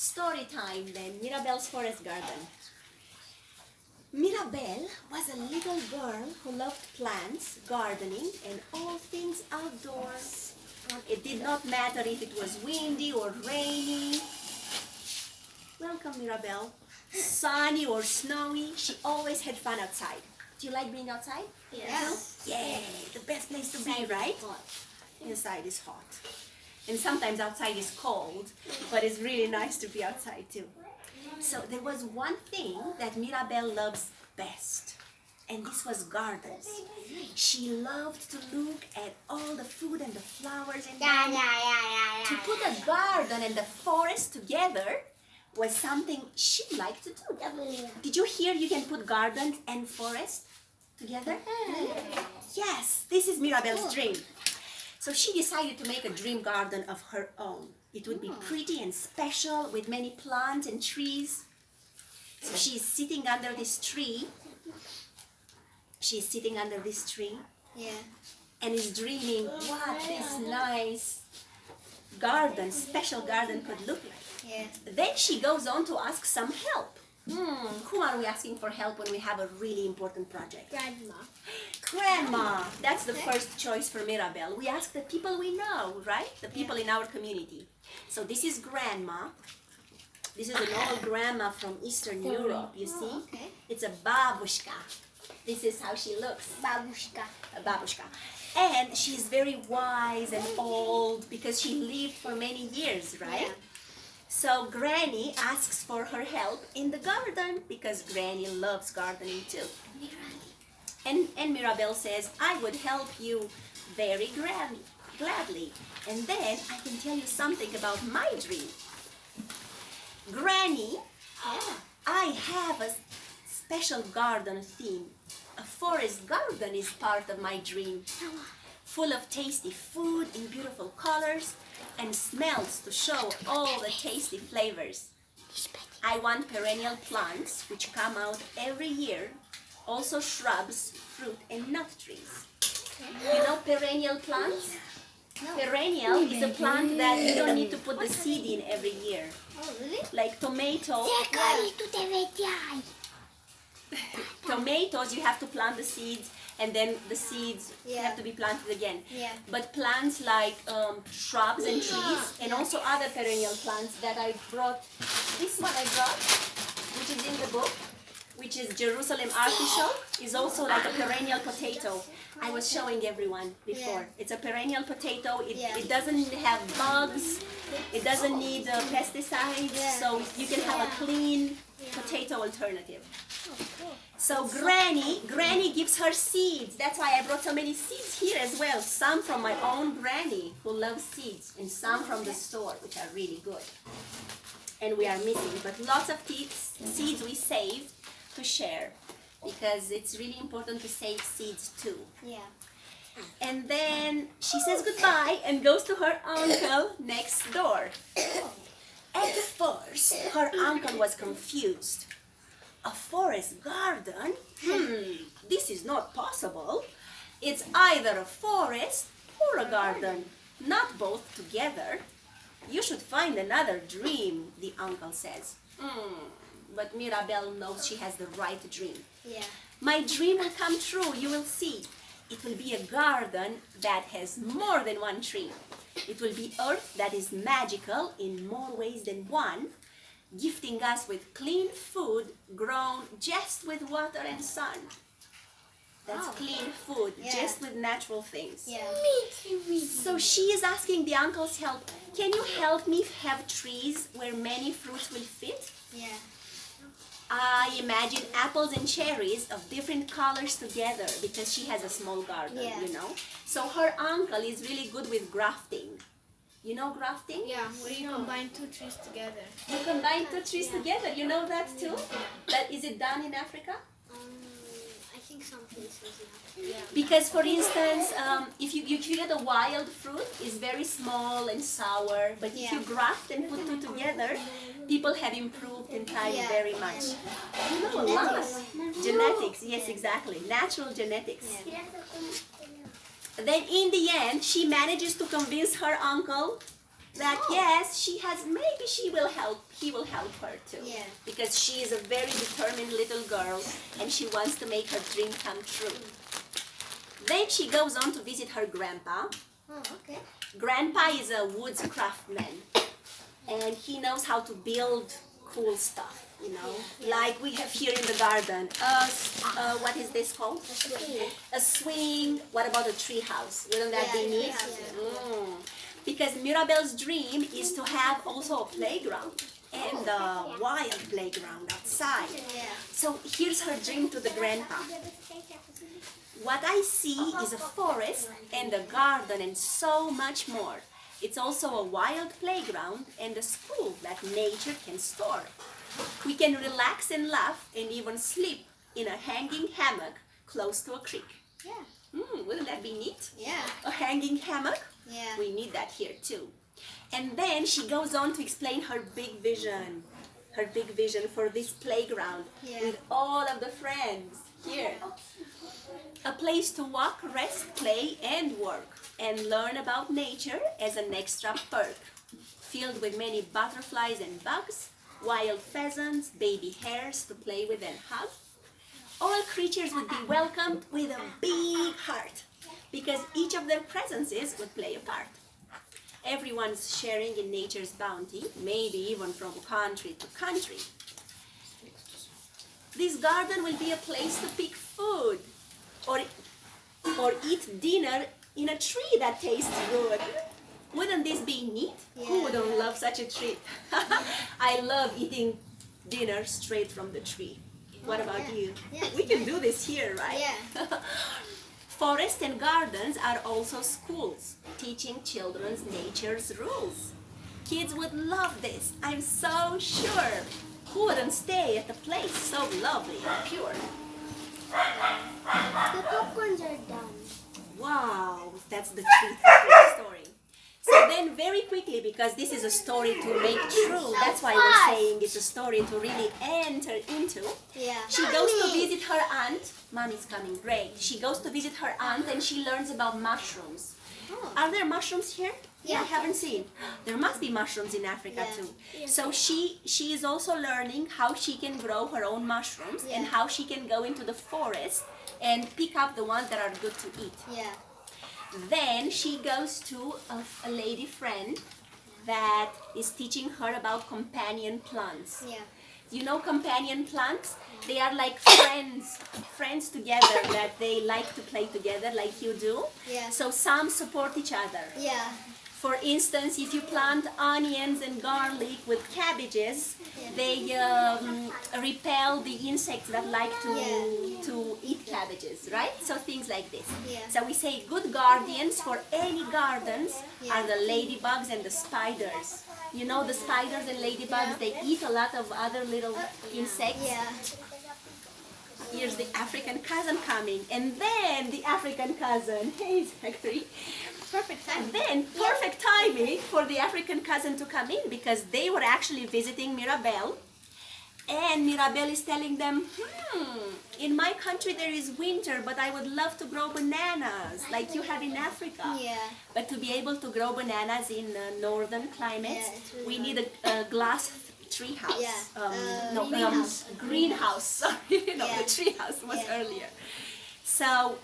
Story time then, Mirabelle's forest garden. Mirabelle was a little girl who loved plants, gardening, and all things outdoors. It did not matter if it was windy or rainy. Welcome, Mirabelle. Sunny or snowy, she always had fun outside. Do you like being outside? Yes. Yay, the best place to be, right? Inside is hot. And sometimes outside is cold, but it's really nice to be outside too. So there was one thing that Mirabelle loves best, and this was gardens. She loved to look at all the food and the flowers and to put a garden and the forest together was something she liked to do. Did you hear you can put gardens and forest together? Yes, this is Mirabelle's dream. So she decided to make a dream garden of her own. It would be pretty and special with many plants and trees. So she's sitting under this tree. She's sitting under this tree. Yeah. And is dreaming what this nice garden, special garden could look like. Yeah. Then she goes on to ask some help. Who are we asking for help when we have a really important project? Grandma. Grandma! That's the first choice for Mirabelle. We ask the people we know, right? The people in our community. So this is Grandma. This is an old grandma from Eastern Europe, you see? Okay. It's a babushka. This is how she looks. Babushka. A babushka. And she's very wise and old because she lived for many years, right? Yeah. So Granny asks for her help in the garden because Granny loves gardening too. And Mirabelle says, I would help you very gladly. And then I can tell you something about my dream. Granny, I have a special garden theme. A forest garden is part of my dream. Full of tasty food in beautiful colors and smells to show all the tasty flavors. I want perennial plants which come out every year, also shrubs, fruit and nut trees. You know perennial plants? No. Perennial is a plant that you don't need to put the seed in every year. Oh, really? Like tomato. Tomatoes, you have to plant the seeds and then the seeds have to be planted again. Yeah. But plants like shrubs and trees and also other perennial plants that I brought, this one I brought, which is in the book, which is Jerusalem artichoke, is also like a perennial potato. I was showing everyone before. It's a perennial potato. It doesn't have bugs. It doesn't need pesticides. So you can have a clean potato alternative. So Granny gives her seeds. That's why I brought so many seeds here as well. Some from my own Granny who loves seeds and some from the store, which are really good. And we are missing, but lots of seeds we saved to share because it's really important to save seeds too. Yeah. And then she says goodbye and goes to her uncle next door. At first, her uncle was confused. A forest garden? This is not possible. It's either a forest or a garden, not both together. You should find another dream, the uncle says. But Mirabelle knows she has the right dream. Yeah. My dream will come true, you will see. It will be a garden that has more than one tree. It will be earth that is magical in more ways than one, gifting us with clean food grown just with water and sun. That's clean food, just with natural things. Yeah. So she is asking the uncle's help. Can you help me have trees where many fruits will fit? Yeah. I imagine apples and cherries of different colors together because she has a small garden, you know. So her uncle is really good with grafting. You know grafting? Yeah, where you combine two trees together. You combine two trees together. You know that too? That is it done in Africa? I think some places, yeah. Because for instance, if you get a wild fruit, it's very small and sour. But if you graft and put two together, people have improved in time very much. You know a lot. Genetics, yes, exactly. Natural genetics. Then in the end, she manages to convince her uncle that yes, maybe he will help her too. Yeah. Because she is a very determined little girl and she wants to make her dream come true. Then she goes on to visit her grandpa. Oh, okay. Grandpa is a woods craftsman and he knows how to build cool stuff, you know, like we have here in the garden. What is this called? A swing. A swing. What about a tree house? Wouldn't that be neat? Because Mirabelle's dream is to have also a playground and a wild playground outside. Yeah. So here's her dream to the grandpa. What I see is a forest and a garden and so much more. It's also a wild playground and a school that nature can store. We can relax and laugh and even sleep in a hanging hammock close to a creek. Yeah. Wouldn't that be neat? Yeah. A hanging hammock? Yeah. We need that here too. And then she goes on to explain her big vision for this playground with all of the friends here. A place to walk, rest, play, and work, and learn about nature as an extra perk. Filled with many butterflies and bugs, wild pheasants, baby hares to play with and hug. All creatures would be welcomed with a big heart, because each of their presences would play a part. Everyone's sharing in nature's bounty, maybe even from country to country. This garden will be a place to pick food or eat dinner in a tree that tastes good. Wouldn't this be neat? Yeah. Who wouldn't love such a treat? I love eating dinner straight from the tree. What about you? Yeah, We can do this here, right? Yeah. Forests and gardens are also schools, teaching children nature's rules. Kids would love this, I'm so sure. Who wouldn't stay at a place so lovely and pure? The popcorns are done. Wow, that's the treat of the story. So then very quickly, because this is a story to make true, that's why we're saying it's a story to really enter into. Yeah. She goes to visit her aunt. Mommy's coming, great. She goes to visit her aunt and she learns about mushrooms. Oh. Are there mushrooms here? Yeah. I haven't seen. There must be mushrooms in Africa Yeah. too. So she is also learning how she can grow her own mushrooms and how she can go into the forest and pick up the ones that are good to eat. Yeah. Then she goes to a lady friend that is teaching her about companion plants. Yeah. You know companion plants? They are like friends together that they like to play together like you do. Yeah. So some support each other. Yeah. For instance, if you plant onions and garlic with cabbages, they repel the insects that like to eat cabbages, right? So things like this. Yeah. So we say good guardians for any gardens are the ladybugs and the spiders. You know the spiders and ladybugs, they eat a lot of other little insects. Yeah. Here's the African cousin coming, and then the African cousin. Hey, Zachary. Perfect time. And then perfect timing for the African cousin to come in because they were actually visiting Mirabelle. And Mirabelle is telling them, in my country there is winter, but I would love to grow bananas like you have in Africa. Yeah. But to be able to grow bananas in northern climates, it's really we need a glass tree house. Yeah. Greenhouse. Sorry, no, the tree house was earlier. So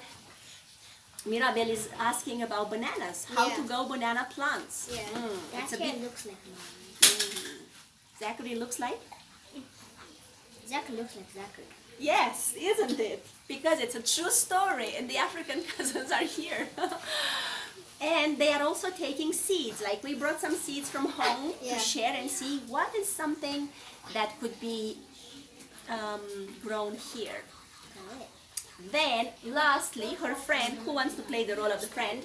Mirabelle is asking about bananas, how to grow banana plants. Yeah. It's a bit. Looks like mine. Zachary looks like? Zachary looks like Zachary. Yes, isn't it? Because it's a true story and the African cousins are here. And they are also taking seeds. Like we brought some seeds from home to share and see what is something that could be grown here. Then, lastly, her friend, who wants to play the role of the friend?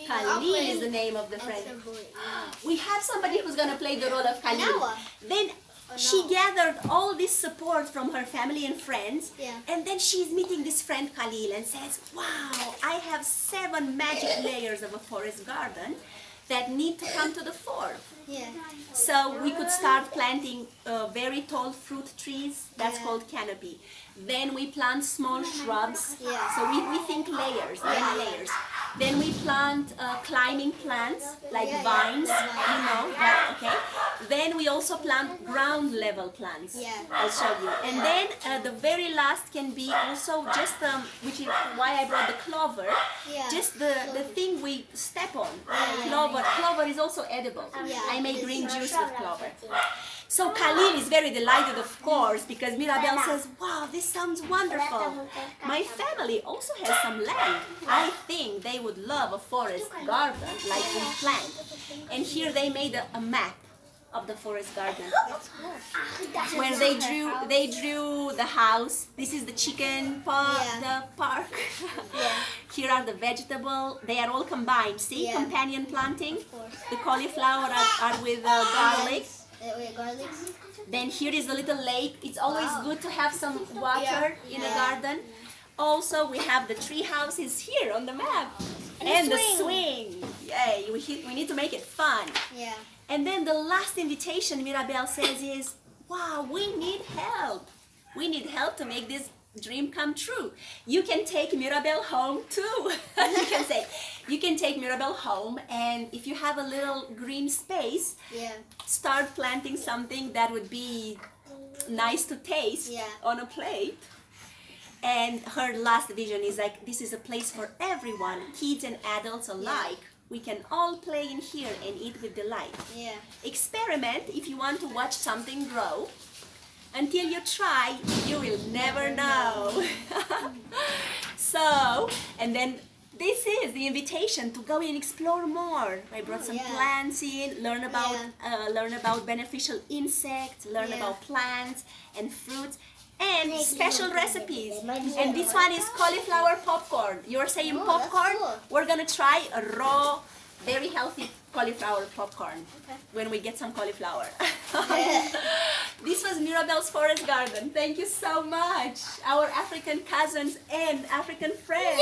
Khalil is the name of the friend. We have somebody who's going to play the role of Khalil. Noah. Then she gathered all this support from her family and friends. Yeah. And then she's meeting this friend Khalil and says, wow, I have 7 magic layers of a forest garden that need to come to the fore. Yeah. So we could start planting very tall fruit trees. That's called canopy. Then we plant small shrubs. Yeah. So we think layers, many layers. Then we plant climbing plants like vines, you know, okay. Then we also plant ground level plants. Yeah. I'll show you. And then the very last can be also just, which is why I brought the clover, Yeah. just the thing we step on. Yeah. Clover is also edible. Yeah. I make green juice with clover. So Khalil is very delighted, of course, because Mirabelle says, wow, this sounds wonderful. My family also has some land. I think they would love a forest garden like we planned. And here they made a map of the forest garden. Where they drew the house. This is the chicken park, the park. Here are the vegetable. They are all combined. See, companion planting. The cauliflower are with garlic. Garlic. Then here is the little lake. It's always good to have some water in a garden. Also, we have the tree houses here on the map. And the swing. Yay, we need to make it fun. Yeah. And then the last invitation Mirabelle says is, wow, we need help. We need help to make this dream come true. You can take Mirabelle home too. You can take Mirabelle home, and if you have a little green space, start planting something that would be nice to taste on a plate. And her last vision is like, this is a place for everyone, kids and adults alike. We can all play in here and eat with delight. Experiment if you want to watch something grow. Until you try, you will never know. So, and then this is the invitation to go and explore more. I brought some plants in, learn about beneficial insects, learn about plants and fruits, and special recipes. And this one is cauliflower popcorn. You're saying popcorn? We're gonna try a raw, very healthy cauliflower popcorn when we get some cauliflower. This was Mirabelle's Forest Garden. Thank you so much, our African cousins and African friends.